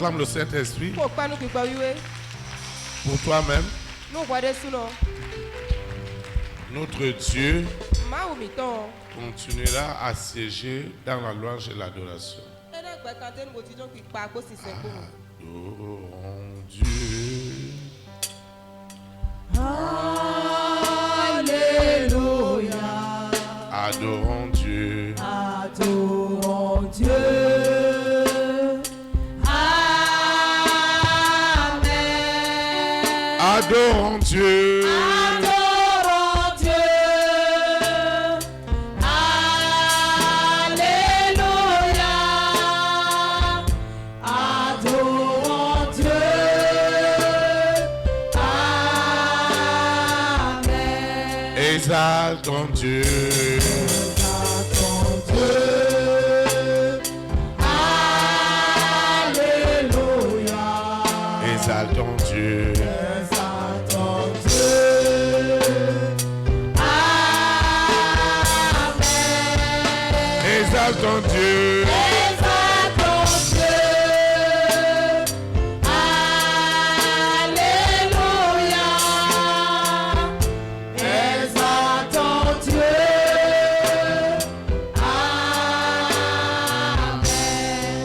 Acclame le Saint-Esprit Pour toi-même. nous voyons sous Notre Dieu ma ou miton. continuera à siéger dans la louange et l'adoration. Adorons Dieu. Alléluia. Adorons Dieu. Adorons Dieu. Amen. Adorons Dieu. Adorons Dieu. Alléluia. Adorons Dieu. Amen. Exaltons Dieu. Exaltons Dieu. Alléluia. Exaltons Dieu. Exaltons Dieu. Amen. Exaltons Dieu. Exaltons Dieu. Alléluia. Exaltons Dieu. Amen.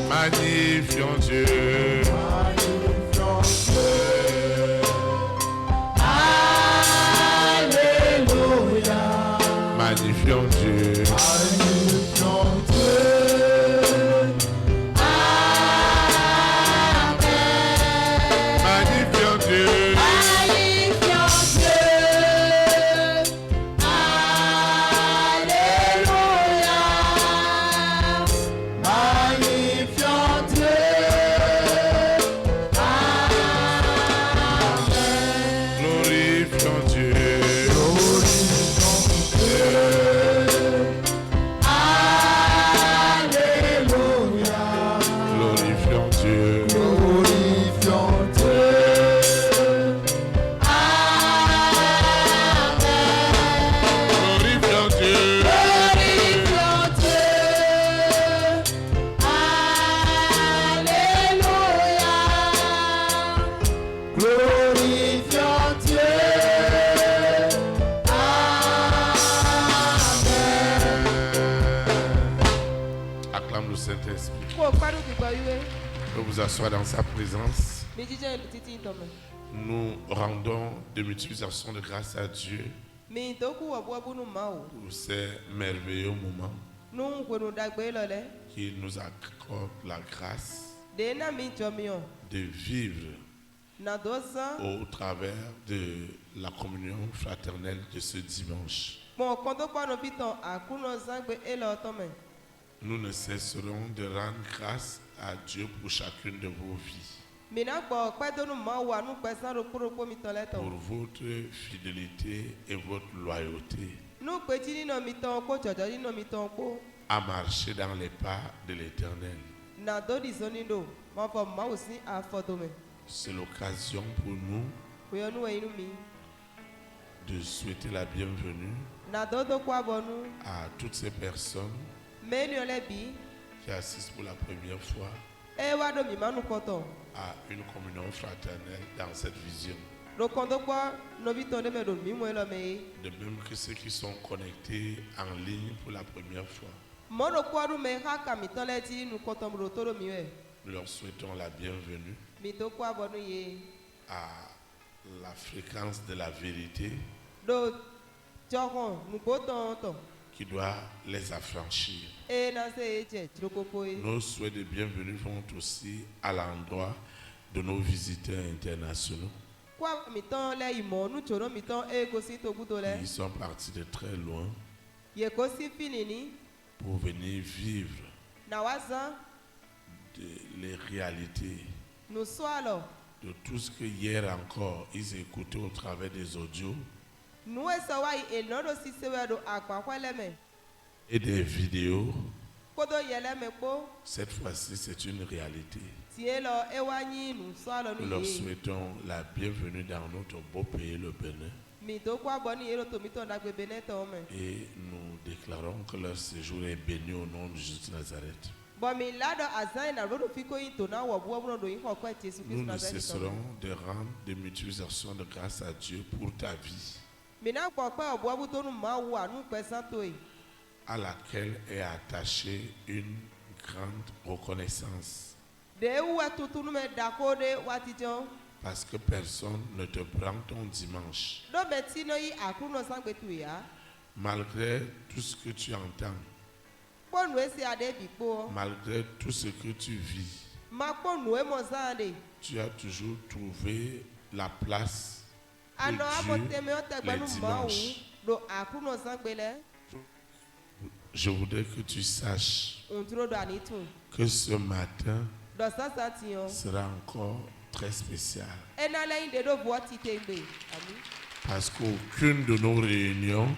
Magnifions Dieu. Magnifions Dieu. Alléluia. Magnifions Dieu. Magnifions Dieu. Amen. Magnifions Dieu. Magnifions Dieu. Alléluia. Magnifions Dieu. Amen. Glorifions Dieu. Alléluia. Glorifions Dieu. Glorifions Dieu. Amen. Glorifions Dieu. Glorifions Dieu. Alléluia. Glorifions Dieu. Amen. Acclame le Saint-Esprit. Pour Que vous asseoir dans sa présence. Nous rendons de multiplications de grâce à Dieu pour ces merveilleux moments qu'il nous accorde la grâce de vivre au travers de la communion fraternelle de ce dimanche. Nous ne cesserons de rendre grâce à Dieu pour chacune de vos vies, pour votre fidélité et votre loyauté à marcher dans les pas de l'Éternel. C'est l'occasion pour nous de souhaiter la bienvenue à toutes ces personnes qui assistent pour la première fois à une communion fraternelle dans cette vision. De même que ceux qui sont connectés en ligne pour la première fois, nous leur souhaitons la bienvenue à la fréquence de la vérité qui doit les affranchir. Nos souhaits de bienvenue vont aussi à l'endroit de nos visiteurs internationaux qui sont partis de très loin pour venir vivre les réalités de tout ce que hier encore ils écoutaient au travers des audios et des vidéos. Cette fois-ci, c'est une réalité. Nous leur souhaitons la bienvenue dans notre beau pays, le Bénin. Et nous déclarons que leur séjour est béni au nom de Jésus de Nazareth. Nous ne cesserons de rendre des multiplications de grâce à Dieu pour ta vie, à laquelle est attachée une grande reconnaissance. Parce que personne ne te prend ton dimanche. Malgré tout ce que tu entends, malgré tout ce que tu vis, tu as toujours trouvé la place de Dieu les dimanches. Je voudrais que tu saches que ce matin sera encore très spécial. Parce qu'aucune de nos réunions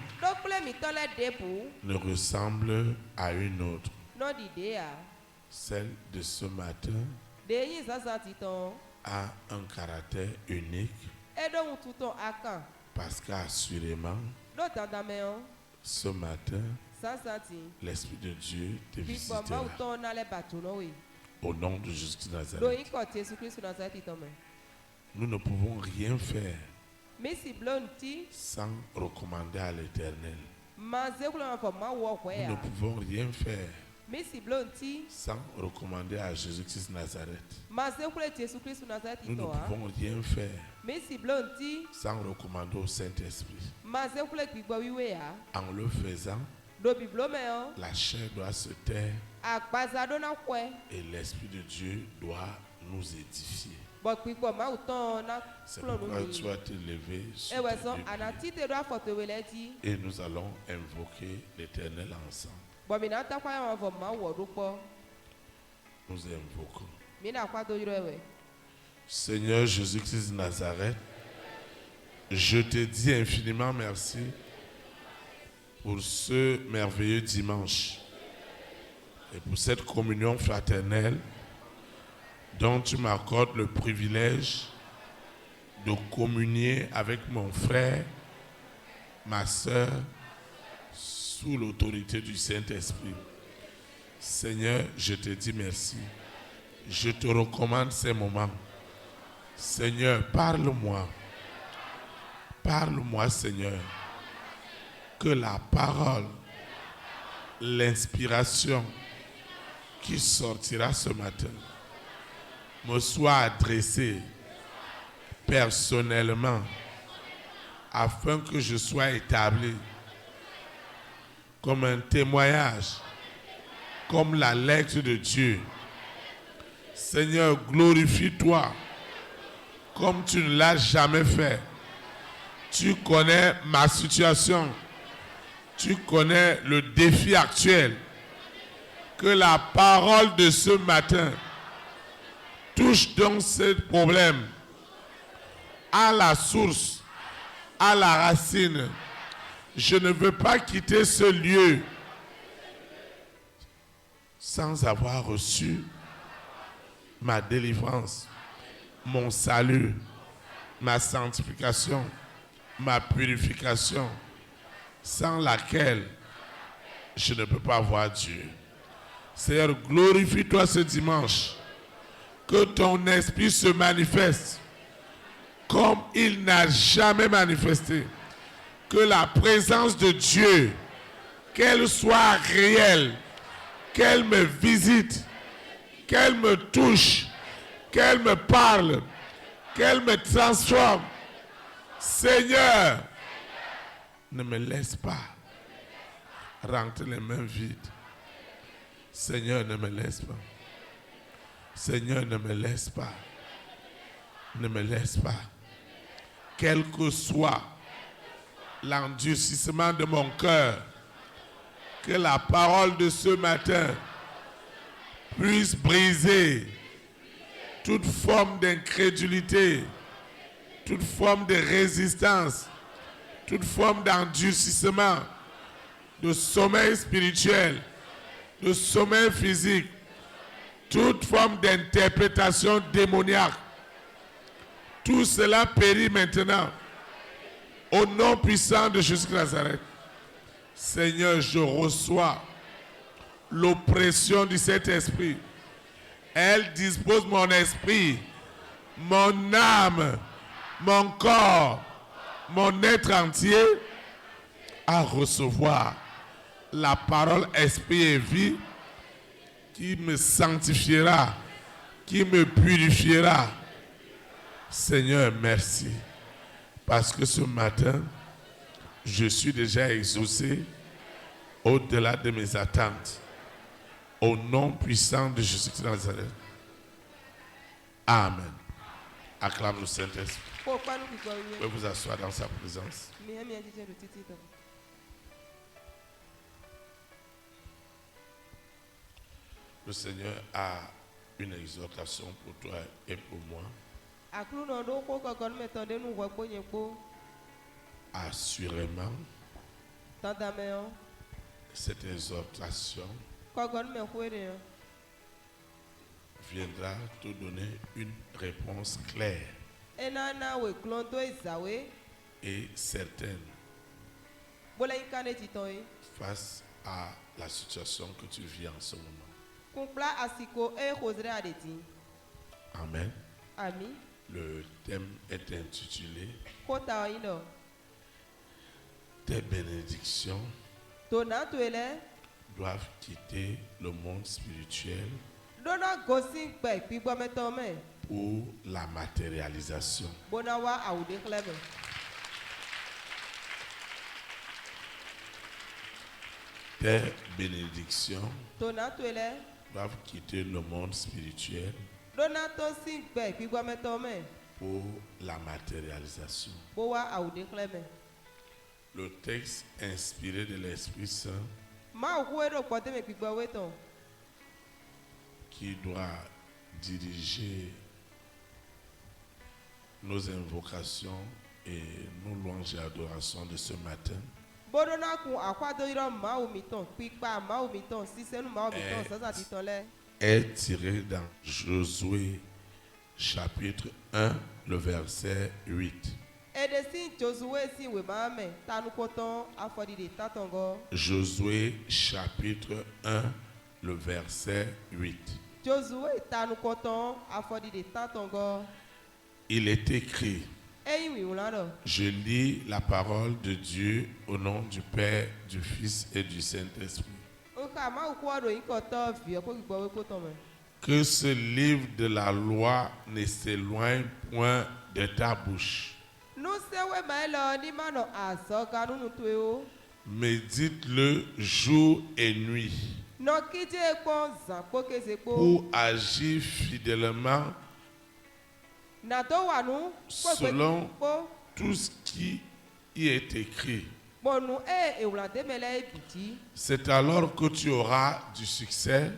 ne ressemble à une autre. Celle de ce matin a un caractère unique. Parce qu'assurément, ce matin, l'Esprit de Dieu te visitera. Au nom de Jésus de Nazareth. Nous ne pouvons rien faire sans recommander à l'Éternel. Nous ne pouvons rien faire sans recommander à Jésus-Christ de Nazareth. Nous ne pouvons rien faire sans recommander au Saint-Esprit. En le faisant, la chair doit se taire et l'Esprit de Dieu doit nous édifier. C'est pourquoi tu vas te lever sur tes deux pieds. Et nous allons invoquer l'Éternel ensemble. Nous invoquons. Seigneur Jésus-Christ de Nazareth, je te dis infiniment merci pour ce merveilleux dimanche et pour cette communion fraternelle dont tu m'accordes le privilège de communier avec mon frère, ma soeur, sous l'autorité du Saint-Esprit. Seigneur, je te dis merci. Je te recommande ces moments. Seigneur, parle-moi. Parle-moi, Seigneur. Que la parole, l'inspiration qui sortira ce matin me soit adressée personnellement afin que je sois établi comme un témoignage, comme la lettre de Dieu. Seigneur, glorifie-toi comme tu ne l'as jamais fait. Tu connais ma situation. Tu connais le défi actuel. Que la parole de ce matin touche donc ce problème à la source, à la racine. Je ne veux pas quitter ce lieu sans avoir reçu ma délivrance, mon salut, ma sanctification, ma purification, sans laquelle je ne peux pas voir Dieu. Seigneur, glorifie-toi ce dimanche. Que ton esprit se manifeste comme il n'a jamais manifesté. Que la présence de Dieu, qu'elle soit réelle, qu'elle me visite, qu'elle me touche, qu'elle me parle, qu'elle me transforme. Seigneur, ne me laisse pas rentrer les mains vides. Seigneur, ne me laisse pas. Seigneur, ne me laisse pas. Ne me laisse pas. Quel que soit l'endurcissement de mon cœur, que la parole de ce matin puisse briser toute forme d'incrédulité, toute forme de résistance, toute forme d'endurcissement, de sommeil spirituel, de sommeil physique, toute forme d'interprétation démoniaque. Tout cela périt maintenant. Au nom puissant de Jésus de Nazareth. Seigneur, je reçois l'oppression du Saint-Esprit. Elle dispose mon esprit, mon âme, mon corps, mon être entier à recevoir la parole esprit et vie qui me sanctifiera, qui me purifiera. Seigneur, merci. Parce que ce matin, je suis déjà exaucé au-delà de mes attentes. Au nom puissant de Jésus-Christ de Nazareth. Amen. Acclame le Saint-Esprit. Vous pouvez vous asseoir dans sa présence. Le Seigneur a une exhortation pour toi et pour moi. Assurément, cette exhortation viendra te donner une réponse claire et certaine face à la situation que tu vis en ce moment. Amen. Le thème est intitulé Tes bénédictions doivent quitter le monde spirituel pour la matérialisation. Tes bénédictions doivent quitter le monde spirituel pour la matérialisation. Le texte inspiré de l'Esprit Saint qui doit diriger nos invocations et nos louanges et adorations de ce matin est tiré dans Josué chapitre 1, le verset 8. Josué chapitre 1, le verset 8. Il est écrit, je lis la parole de Dieu au nom du Père, du Fils et du Saint-Esprit. Que ce livre de la loi ne s'éloigne point de ta bouche. Médite-le jour et nuit pour agir fidèlement selon tout ce qui y est écrit. C'est alors que tu auras du succès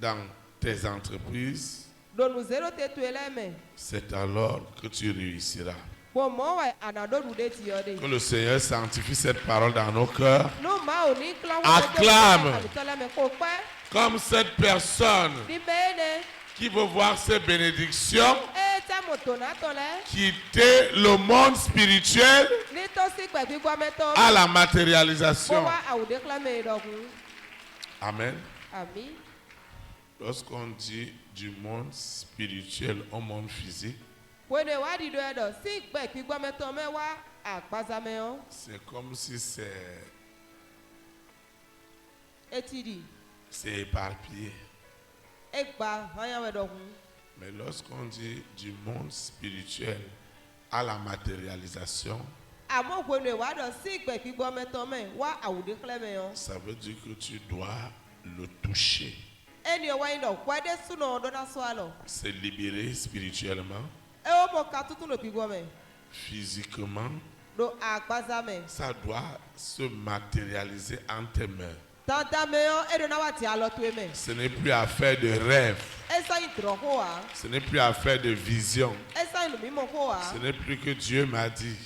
dans tes entreprises. C'est alors que tu réussiras. Que le Seigneur sanctifie cette parole dans nos cœurs. Acclame comme cette personne qui veut voir ses bénédictions quitter le monde spirituel à la matérialisation. Amen. Lorsqu'on dit du monde spirituel au monde physique, c'est comme si c'est éparpillé. Mais lorsqu'on dit du monde spirituel à la matérialisation, ça veut dire que tu dois le toucher. Se libérer spirituellement, physiquement, ça doit se matérialiser en tes mains. Ce n'est plus affaire de rêve. Ce n'est plus affaire de vision. Ce n'est plus que Dieu m'a dit.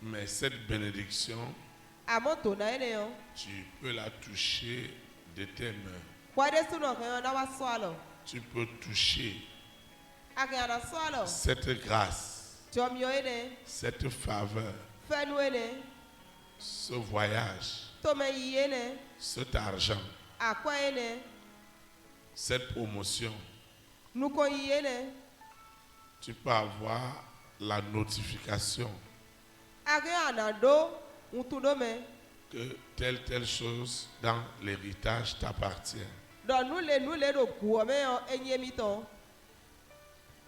Mais cette bénédiction, tu peux la toucher de tes mains. Tu peux toucher cette grâce, cette faveur ce voyage, tome yiyene cet argent, akwayene cette promotion, nuko yiyene tu peux avoir la notification ake anado utudome que telle chose dans l'héritage t'appartient. do nule do guome enyemito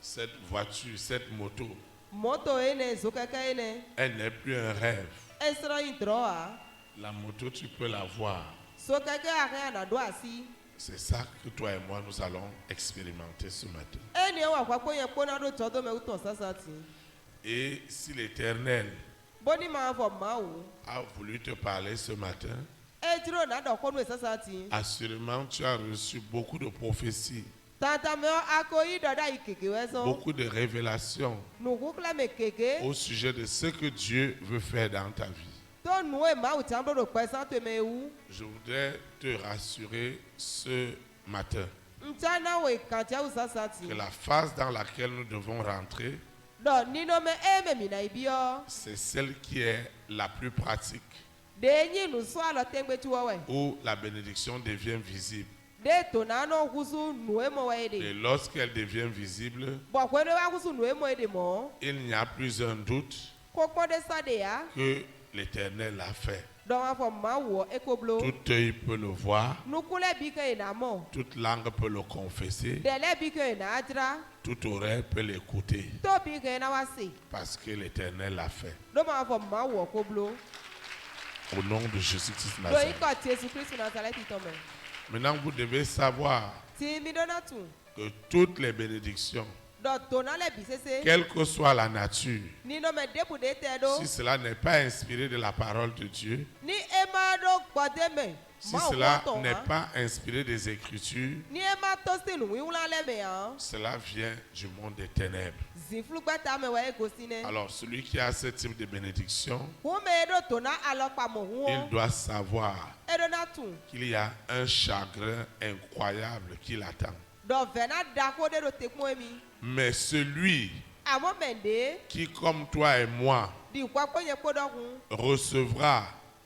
Cette voiture, cette moto, moto ene zokaka ene elle n'est plus un rêve. esra indroa La moto, tu peux la voir. sokaka ake anado asi C'est ça que toi et moi, nous allons expérimenter ce matin. eni wa kwakwo yen pona do todome uton sasati Et si l'Éternel boni ma fo mawu a voulu te parler ce matin, ejiro na do konu sasati assurément tu as reçu beaucoup de prophéties, tata me akoyi doda ikeke weso beaucoup de révélations nukukla me keke au sujet de ce que Dieu veut faire dans ta vie. to nuwe mawu tamdo do pesa to mewu Je voudrais te rassurer ce matin mchana we kantia usasati que la phase dans laquelle nous devons rentrer, do nino me eme mina ibio c'est celle qui est la plus pratique, de nyi nu so alo tengbe tuwe où la bénédiction devient visible. de tonano husu nuwe mo Et wede lorsqu'elle devient visible, bo kwene wa husu nuwe mo ede mo il n'y a plus un doute kokpo de sade ya que l'Éternel l'a fait. do ma fo mawo ekoblo Tout œil peut le voir, nukule bike ina mo toute langue peut le confesser, de le bike ina adra toute oreille peut l'écouter, to bike ina wasi parce que l'Éternel l'a fait. do ma fo mawo koblo Au nom de Jésus-Christ do Nazareth. iko ti Yesu Kristo Nazareth itome Maintenant, vous devez savoir ti mi donatu que toutes les bénédictions, do tona le bisese quelle que soit la nature, nino me debu de te do si cela n'est pas inspiré de la parole de Dieu, ni ema do gbademe si cela n'est pas inspiré des Écritures, ni ema to sinu wiwula le me han cela vient du monde des ténèbres. zinflu gbata me wa egosine Alors, celui qui a ce type de bénédiction, kume do tona alopa mo il huo doit savoir edonatu qu'il y a un chagrin incroyable qui l'attend. do vena dako de do tekmo emi Mais celui amo mende qui, comme toi et moi, di kwakwo ye podokun recevra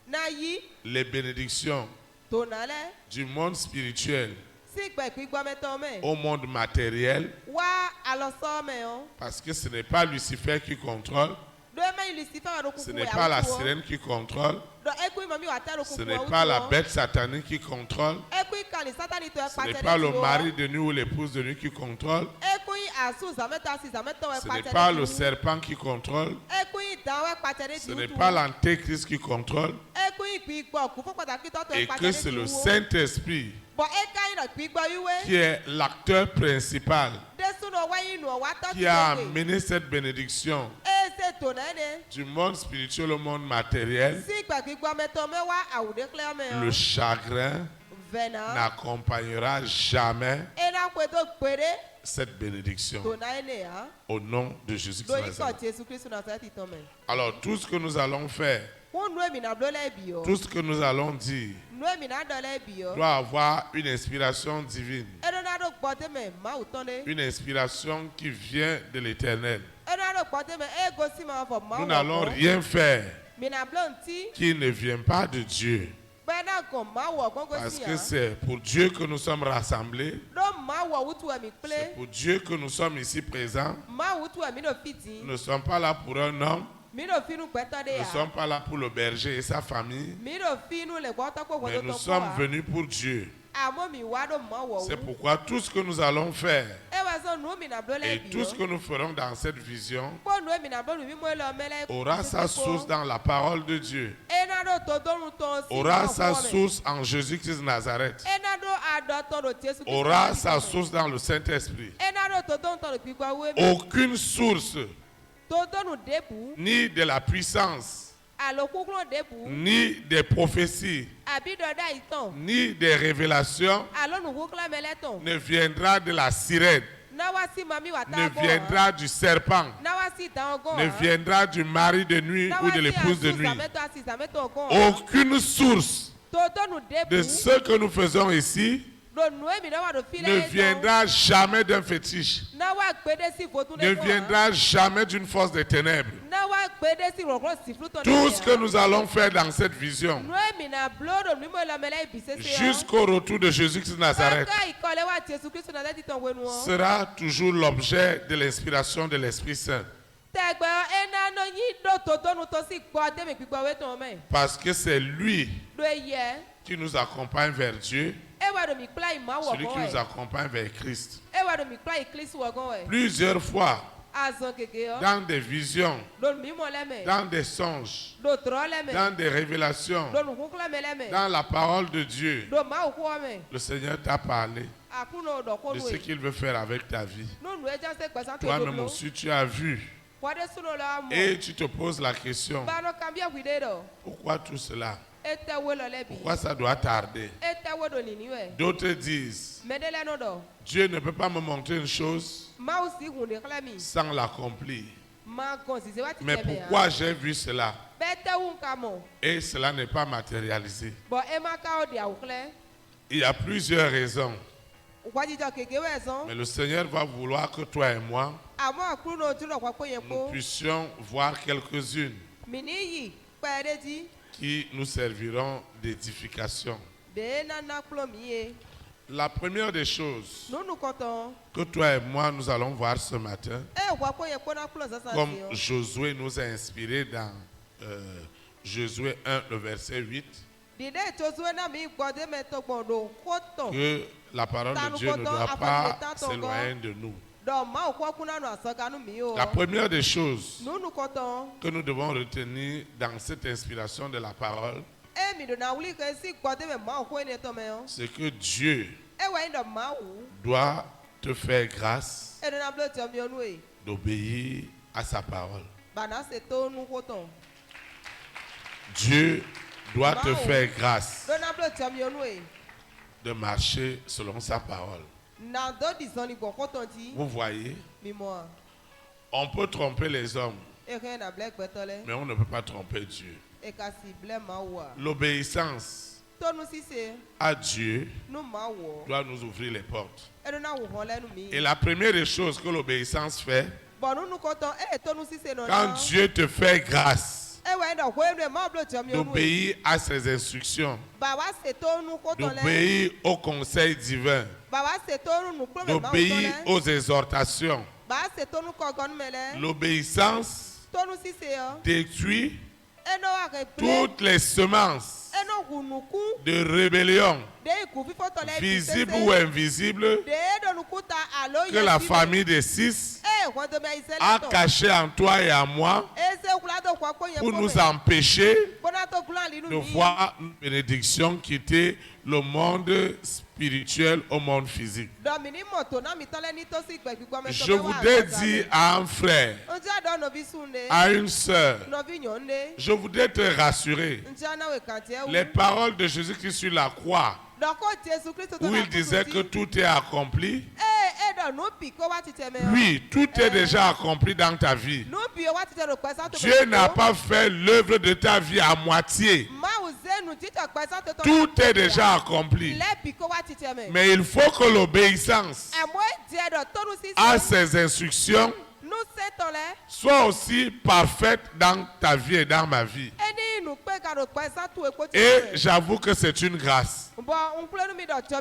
na yi les bénédictions tona le du monde spirituel si gbe gbigbo meto me au monde matériel, wa aloso me o parce que ce n'est pas Lucifer qui contrôle, do ema ilisifa wa do ce kuku n'est ya pas la wutuo. sirène qui contrôle, do ekui mami wa ta do ce kuku n'est wa pas la wutuo. bête satanique qui contrôle, ekui kani satani to ce n'est ekpate pas de le tuo. mari de nuit ou l'épouse de nuit qui contrôle, ekui asu zameto asi zameto ce n'est ekpate pas de le tuo. serpent qui contrôle, ekui dan ekpate de ce tuo n'est tuo. pas l'antéchrist qui contrôle, ekui gbigbo ku fun pataki to to et ekpate que de c'est le tuo. Saint-Esprit bo ekai no gbigbo qui iwe est l'acteur principal, desu no wayi no wa to qui a amené cette bénédiction ese to na ne du monde spirituel au monde matériel. si gba gbigbo meto me wa awude clear me Le chagrin vena n'accompagnera jamais ena kweto pere cette bénédiction to na ene ha au nom de Jésus-Christ. do iko Nazareth. ti Yesu Kristo Nazareth itome Alors, tout ce que nous allons faire, kun nu emi na blo le bi o tout ce que nous allons dire, nu emi na do le bi o doit avoir une inspiration divine, edona do gbote me ma utone une inspiration qui vient de l'Éternel. edona do gbote me egosi ma fo ma Nous n'allons rien faire mi na blo nti qui ne vient pas de Dieu, bena go ma wo gongo parce si que ya c'est pour Dieu que nous sommes rassemblés, do ma wo utu emi c'est ple pour Dieu que nous sommes ici présents. ma utu emi no fiti Nous ne sommes pas là pour un homme, mi no finu gbeto de nous ne ya sommes pas là pour le berger et sa famille, mi no finu le gboto ko mais gboto nous to sommes ko venus pour Dieu. amo mi wa do ma wo C'est pourquoi tout ce que nous allons faire e wa so nu mi na blo le et bi tout ce o que nous ferons dans cette vision ko nu emi na blo nu mi mo le mele aura sa source dans la parole de Dieu, ena do to do nu to si aura ma sa wo me. source en Jésus-Christ Nazareth, ena do ado to do Jesu Kristo aura Nazareth sa itome. source dans le Saint-Esprit. ena do to do to do gbigbo we mi Aucune source, to do nu debu ni de la puissance, alokukun debu ni des prophéties, abi do da itan ni des révélations alo nu kukla meleton ne viendra de la sirène, na wa si mami wa ne ta go viendra du serpent, na wa si dan go ne viendra du mari de nuit ou de l'épouse de nuit. zameto go Aucune source to do nu de debu ce que nous faisons ici ne viendra jamais d'un fétiche, ne viendra jamais d'une force des ténèbres. Tout ce que nous allons faire dans cette vision, jusqu'au retour de Jésus-Christ de Nazareth, sera toujours l'objet de l'inspiration de l'Esprit Saint. Parce que c'est lui qui nous accompagne vers Dieu, celui qui nous accompagne vers Christ. Plusieurs fois, dans des visions, dans des songes, dans des révélations, dans la parole de Dieu, le Seigneur t'a parlé de ce qu'il veut faire avec ta vie. Toi-même aussi, tu as vu. Et tu te poses la question, pourquoi tout cela? Pourquoi ça doit tarder? D'autres disent, Dieu ne peut pas me montrer une chose sans l'accomplir. Mais pourquoi j'ai vu cela et cela n'est pas matérialisé? Il y a plusieurs raisons. Mais le Seigneur va vouloir que toi et moi, nous puissions voir quelques-unes qui nous serviront d'édification. La première des choses que toi et moi nous allons voir ce matin, comme Josué nous a inspiré dans Josué 1, le verset 8, que la parole de Dieu ne doit pas s'éloigner de nous. La première des choses que nous devons retenir dans cette inspiration de la parole, c'est que Dieu doit te faire grâce d'obéir à sa parole. Dieu doit te faire grâce de marcher selon sa parole. Vous voyez, on peut tromper les hommes, mais on ne peut pas tromper Dieu. L'obéissance à Dieu doit nous ouvrir les portes. Et la première des choses que l'obéissance fait, quand Dieu te fait grâce d'obéir à ses instructions, d'obéir aux conseils divins, d'obéir aux exhortations, l'obéissance détruit toutes les semences de rébellion, visibles ou invisibles, que la famille des six a caché en toi et en moi pour nous empêcher de voir une bénédiction quitter le monde spirituel au monde physique. Je voudrais dire à un frère, à une sœur, je voudrais te rassurer. Les paroles de Jésus-Christ sur la croix, où il disait que tout est accompli. Oui, tout est déjà accompli dans ta vie. Dieu n'a pas fait l'œuvre de ta vie à moitié. Tout est déjà accompli. Mais il faut que l'obéissance à ses instructions soit aussi parfaite dans ta vie et dans ma vie. Et j'avoue que c'est une grâce.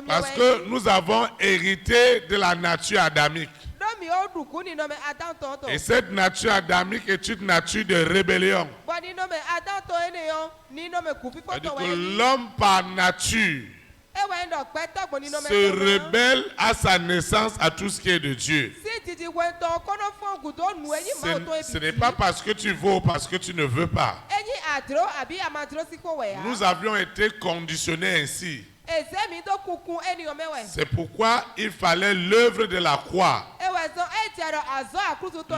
Parce que nous avons hérité de la nature adamique. Et cette nature adamique est une nature de rébellion. C'est-à-dire que l'homme par nature se rebelle à sa naissance à tout ce qui est de Dieu. Ce n'est pas parce que tu veux ou parce que tu ne veux pas. Nous avions été conditionnés ainsi. C'est pourquoi il fallait l'œuvre de la croix,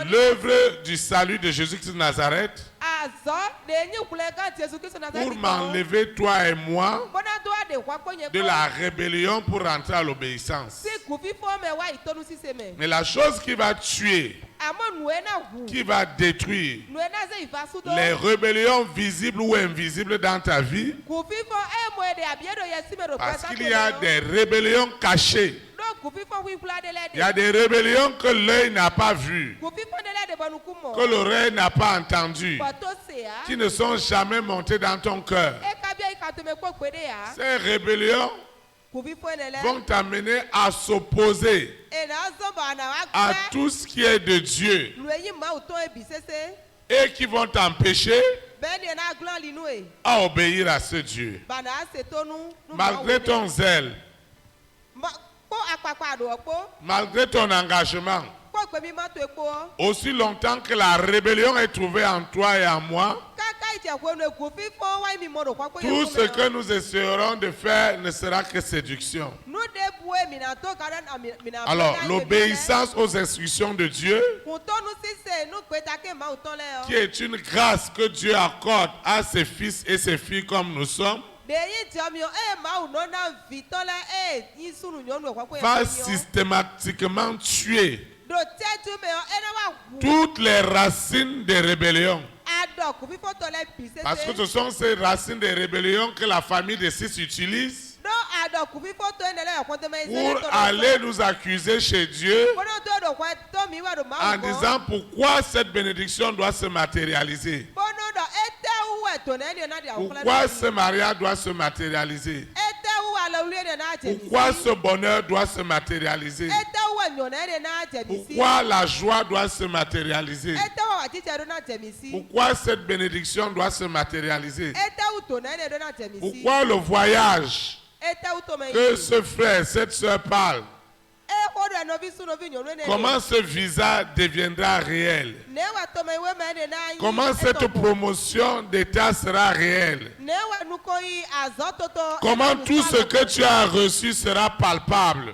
l'œuvre du salut de Jésus-Christ de Nazareth, pour m'enlever toi et moi de la rébellion pour rentrer à l'obéissance. Mais la chose qui va tuer qui va détruire les rébellions visibles ou invisibles dans ta vie. Parce qu'il y a des rébellions cachées. Il y a des rébellions que l'œil n'a pas vues, que l'oreille n'a pas entendues, qui ne sont jamais montées dans ton cœur. Ces rébellions vont t'amener à s'opposer à tout ce qui est de Dieu et qui vont t'empêcher à obéir à ce Dieu. Malgré ton zèle, malgré ton engagement, aussi longtemps que la rébellion est trouvée en toi et en moi, tout ce que nous essaierons de faire ne sera que séduction. Alors, l'obéissance aux instructions de Dieu, qui est une grâce que Dieu accorde à ses fils et ses filles comme nous sommes, va systématiquement tuer toutes les racines des rébellions. Parce que ce sont ces racines des rébellions que la famille de Cis utilise pour aller nous accuser chez Dieu en disant pourquoi cette bénédiction doit se matérialiser. Pourquoi ce mariage doit se matérialiser? Pourquoi ce bonheur doit se matérialiser? Pourquoi la joie doit se matérialiser? Pourquoi cette bénédiction doit se matérialiser? Pourquoi le voyage que ce frère, cette soeur parle? Comment ce visa deviendra réel? Comment cette promotion d'état sera réelle? Comment tout ce que tu as reçu sera palpable?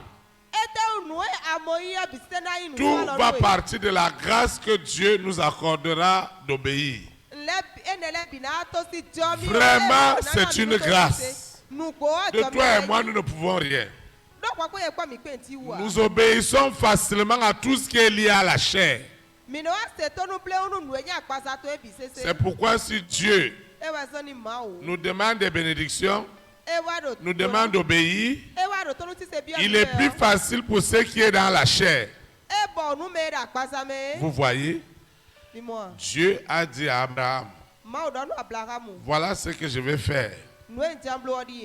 Tout va partir de la grâce que Dieu nous accordera d'obéir. Vraiment, c'est une grâce. De toi et moi, nous ne pouvons rien. Nous obéissons facilement à tout ce qui est lié à la chair. C'est pourquoi si Dieu nous demande des bénédictions, nous demande d'obéir, il est plus facile pour ce qui est dans la chair. Vous voyez, Dieu a dit à Abraham, voilà ce que je vais faire.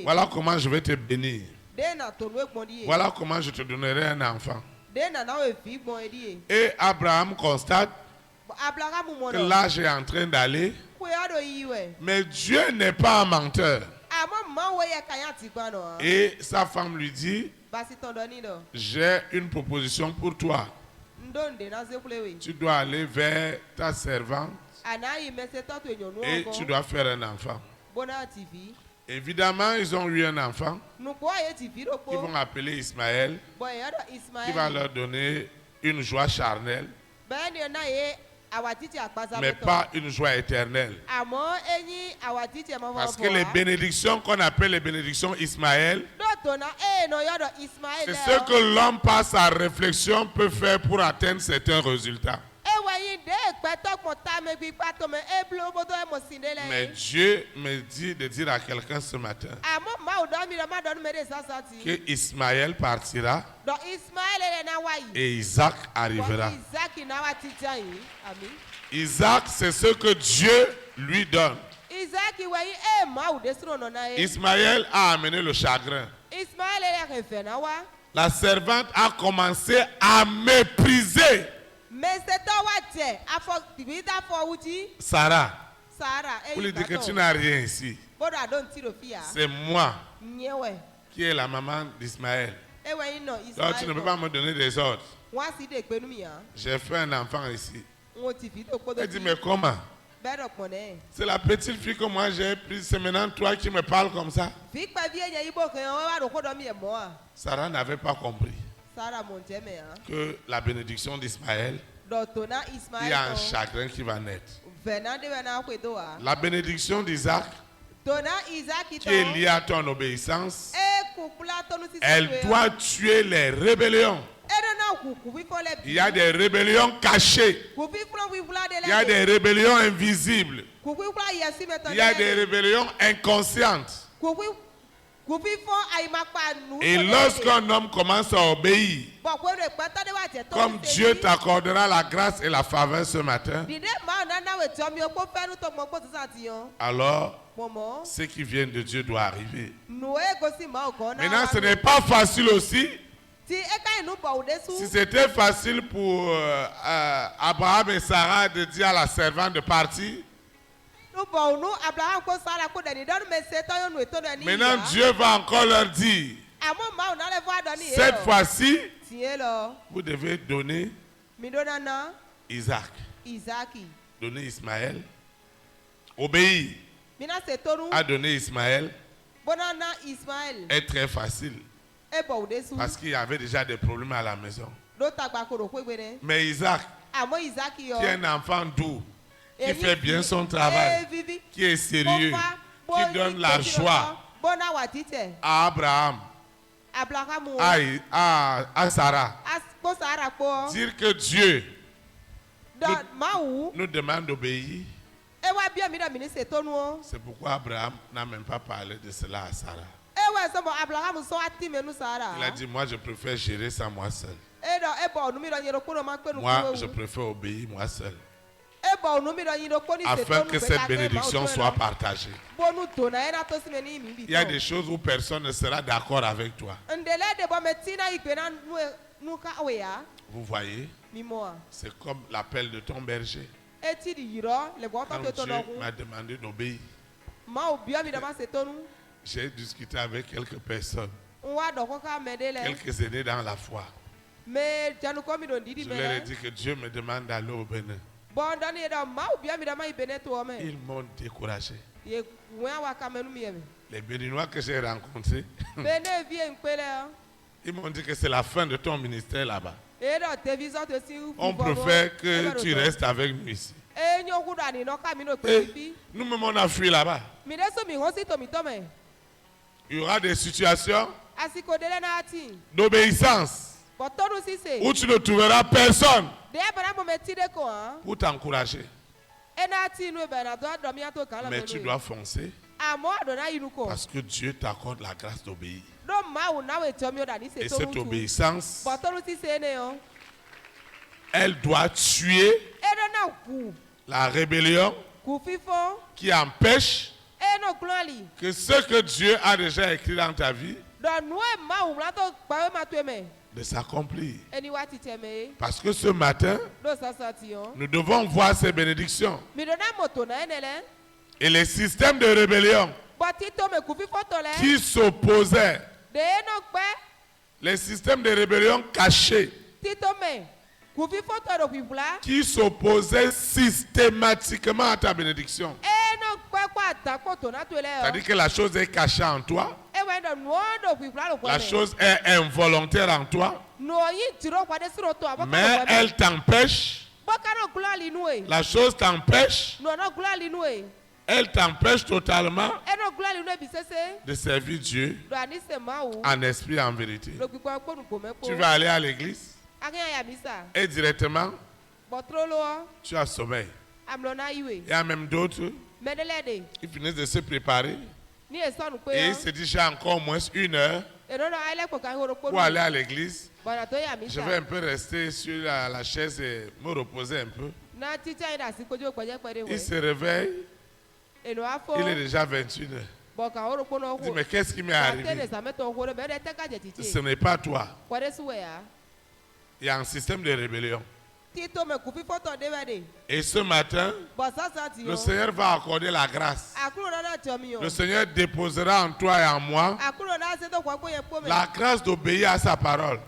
Voilà comment je vais te bénir. Voilà comment je te donnerai un enfant. Et Abraham constate que l'âge est en train d'aller. Mais Dieu n'est pas un menteur. Et sa femme lui dit, j'ai une proposition pour toi. Tu dois aller vers ta servante et tu dois faire un enfant. Évidemment, ils ont eu un enfant qu'ils vont appeler Ismaël, qui va leur donner une joie charnelle, mais pas une joie éternelle. Parce que les bénédictions qu'on appelle les bénédictions Ismaël, c'est ce que l'homme par sa réflexion peut faire pour atteindre certains résultats. Mais Dieu me dit de dire à quelqu'un ce matin que Ismaël partira et Isaac arrivera. Isaac, c'est ce que Dieu lui donne. Ismaël a amené le chagrin. La servante a commencé à mépriser Sarah. Pour lui dire que tu n'as rien ici. C'est moi qui est la maman d'Ismaël. Donc tu ne peux pas me donner des ordres. J'ai fait un enfant ici. Elle dit, mais comment? C'est la petite fille que moi j'ai prise. C'est maintenant toi qui me parles comme ça. Sarah n'avait pas compris que la bénédiction d'Ismaël, il y a un chagrin qui va naître. La bénédiction d'Isaac, qui est liée à ton obéissance, elle doit tuer les rébellions Il y a des rébellions cachées. Il y a des rébellions invisibles. Il y a des rébellions inconscientes. Et lorsqu'un homme commence à obéir, comme Dieu t'accordera la grâce et la faveur ce matin, alors ce qui vient de Dieu doit arriver. Maintenant, ce n'est pas facile aussi. Si c'était facile pour Abraham et Sarah de dire à la servante de partir, maintenant Dieu va encore leur dire, cette fois-ci, vous devez donner Isaac, donner Ismaël, obéir à donner Ismaël est très facile. Parce qu'il y avait déjà des problèmes à la maison. Mais Isaac, qui est un enfant doux, qui fait bien son travail, qui est sérieux, qui donne la joie à Abraham, à Sarah, dire que Dieu nous demande d'obéir. C'est pourquoi Abraham n'a même pas parlé de cela à Sarah. Il a dit, moi je préfère gérer ça moi seul. Moi je préfère obéir moi seul. Afin que cette bénédiction soit partagée. Il y a des choses où personne ne sera d'accord avec toi. Vous voyez, c'est comme l'appel de ton berger. Quand Dieu m'a demandé d'obéir, j'ai discuté avec quelques personnes, quelques aînés dans la foi. Je leur ai dit que Dieu me demande d'aller au Bénin. Ils m'ont découragé. Les Béninois que j'ai rencontrés, ils m'ont dit que c'est la fin de ton ministère là-bas. On préfère que tu restes avec nous ici. Nous-mêmes on a fui là-bas. Il y aura des situations d'obéissance où tu ne trouveras personne pour t'encourager. Mais tu dois foncer parce que Dieu t'accorde la grâce d'obéir. Et cette obéissance, elle doit tuer la rébellion qui empêche que ce que Dieu a déjà écrit dans ta vie de s'accomplir. Parce que ce matin, nous devons voir ces bénédictions. Et les systèmes de rébellion qui s'opposaient, les systèmes de rébellion cachés, qui s'opposaient systématiquement à ta bénédiction. C'est-à-dire que la chose est cachée en toi. La chose est involontaire en toi. Mais elle t'empêche. La chose t'empêche. Elle t'empêche totalement de servir Dieu en esprit et en vérité. Tu vas aller à l'église et directement tu as sommeil. Il y a même d'autres qui finissent de se préparer et ils se disent j'ai encore au moins 1 heure pour aller à l'église. Je vais un peu rester sur la chaise et me reposer un peu. Il se réveille. Il est déjà 21 heures. Il dit mais qu'est-ce qui m'est arrivé? Ce n'est pas toi. Il y a un système de rébellion. Et ce matin, le Seigneur va accorder la grâce. Le Seigneur déposera en toi et en moi la grâce d'obéir à sa parole,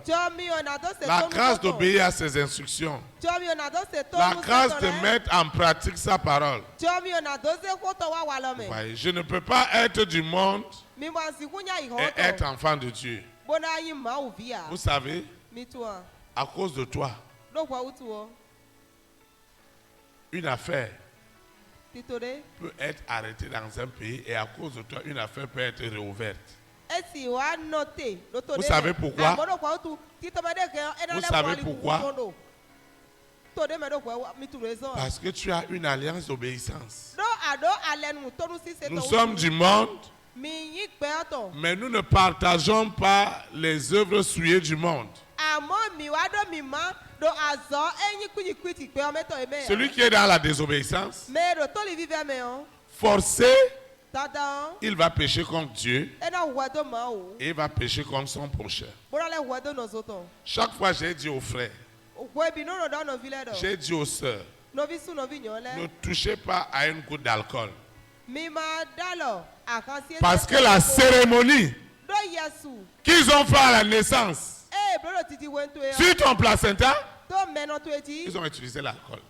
la grâce d'obéir à ses instructions, la grâce de mettre en pratique sa parole. Voyez, je ne peux pas être du monde et être enfant de Dieu. Vous savez, à cause de toi, une affaire peut être arrêtée dans un pays et à cause de toi, une affaire peut être réouverte. Vous savez pourquoi? Vous savez pourquoi? Parce que tu as une alliance d'obéissance. Nous sommes du monde, mais nous ne partageons pas les œuvres souillées du monde. Celui qui est dans la désobéissance, forcé, il va pécher contre Dieu et il va pécher contre son prochain. Chaque fois, j'ai dit aux frères, j'ai dit aux sœurs, ne touchez pas à une goutte d'alcool. Parce que la cérémonie qu'ils ont fait à la naissance, sur ton placenta, ils ont utilisé l'alcool.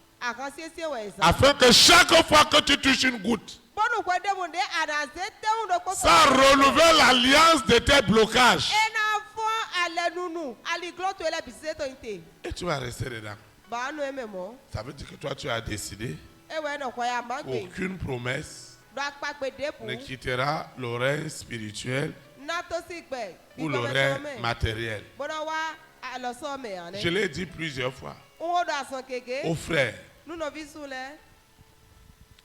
Afin que chaque fois que tu touches une goutte, ça renouvelle l'alliance de tes blocages. Et tu vas rester dedans. Ça veut dire que toi tu as décidé qu'aucune promesse ne quittera l'oreille spirituelle ou l'oreille matérielle. Je l'ai dit plusieurs fois aux frères.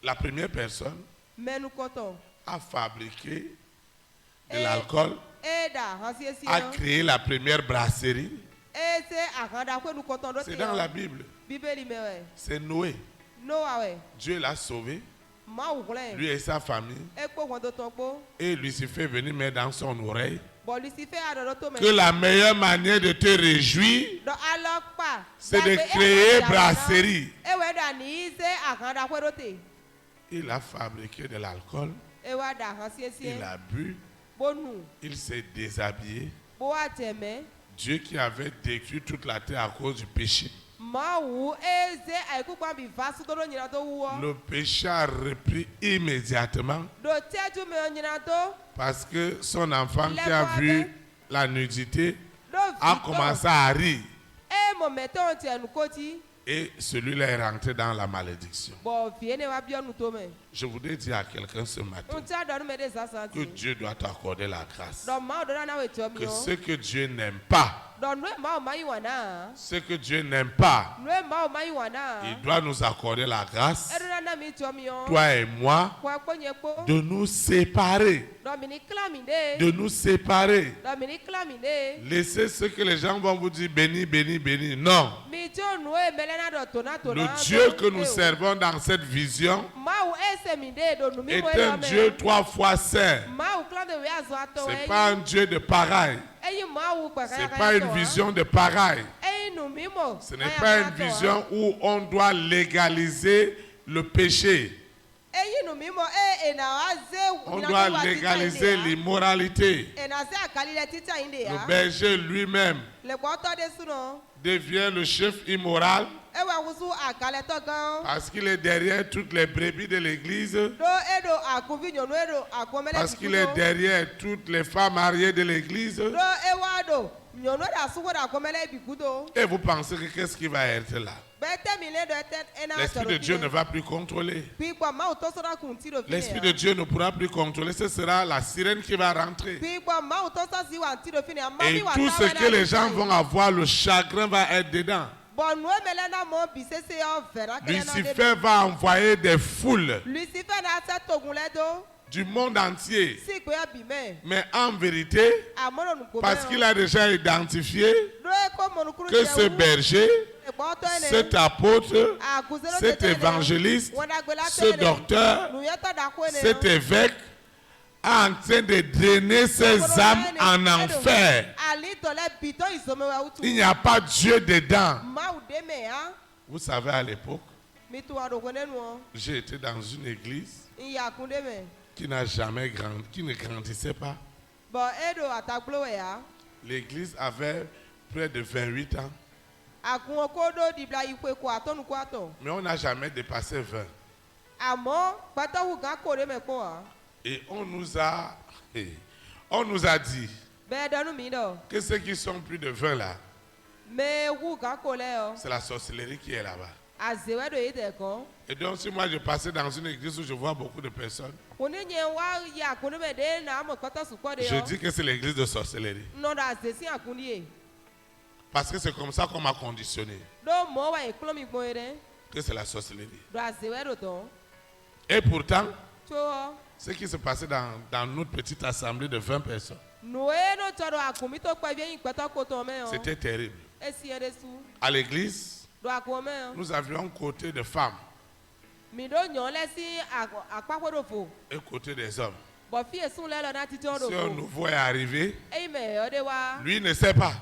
La première personne a fabriqué de l'alcool, a créé la première brasserie. C'est dans la Bible. C'est Noé. Dieu l'a sauvé, lui et sa famille. Et Lucifer est venu mettre dans son oreille que la meilleure manière de te réjouir, c'est de créer brasserie. Il a fabriqué de l'alcool, il a bu, il s'est déshabillé. Dieu qui avait détruit toute la terre à cause du péché. Le péché a repris immédiatement parce que son enfant qui a vu la nudité a commencé à rire. Et celui-là est rentré dans la malédiction. Je voudrais dire à quelqu'un ce matin que Dieu doit t'accorder la grâce. Que ce que Dieu n'aime pas, ce que Dieu n'aime pas, il doit nous accorder la grâce, toi et moi, de nous séparer. De nous séparer. Laissez ce que les gens vont vous dire, béni, béni, béni. Non. Le Dieu que nous servons dans cette vision est un Dieu 3 fois saint. Ce n'est pas un Dieu de pareil. Ce n'est pas une vision de pareil. Ce n'est pas une vision où on doit légaliser le péché. On doit légaliser l'immoralité. Le berger lui-même devient le chef immoral parce qu'il est derrière toutes les brebis de l'église, parce qu'il est derrière toutes les femmes mariées de l'église. Et vous pensez que qu'est-ce qui va être là? L'Esprit de Dieu ne va plus contrôler. L'Esprit de Dieu ne pourra plus contrôler. Ce sera la sirène qui va rentrer. Et tout ce que les gens vont avoir, le chagrin va être dedans. Lucifer va envoyer des foules du monde entier. Mais en vérité, parce qu'il a déjà identifié que ce berger, cet apôtre, cet évangéliste, ce docteur, cet évêque est en train de drainer ses âmes en enfer. Il n'y a pas Dieu dedans. Vous savez, à l'époque, j'ai été dans une église qui n'a jamais grandi, qui ne grandissait pas. L'église avait près de 28 ans. Mais on n'a jamais dépassé 20. Et on nous a dit que ceux qui sont plus de 20 là, c'est la sorcellerie qui est là-bas. Et donc si moi je passais dans une église où je vois beaucoup de personnes, Je dis que c'est l'église de sorcellerie. Parce que c'est comme ça qu'on m'a conditionné. Que c'est la sorcellerie. Et pourtant, ce qui se passait dans notre petite assemblée de 20 personnes, c'était terrible. À l'église, nous avions un côté de femmes et côté des hommes. Si un nouveau est arrivé, lui ne sait pas.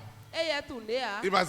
Il va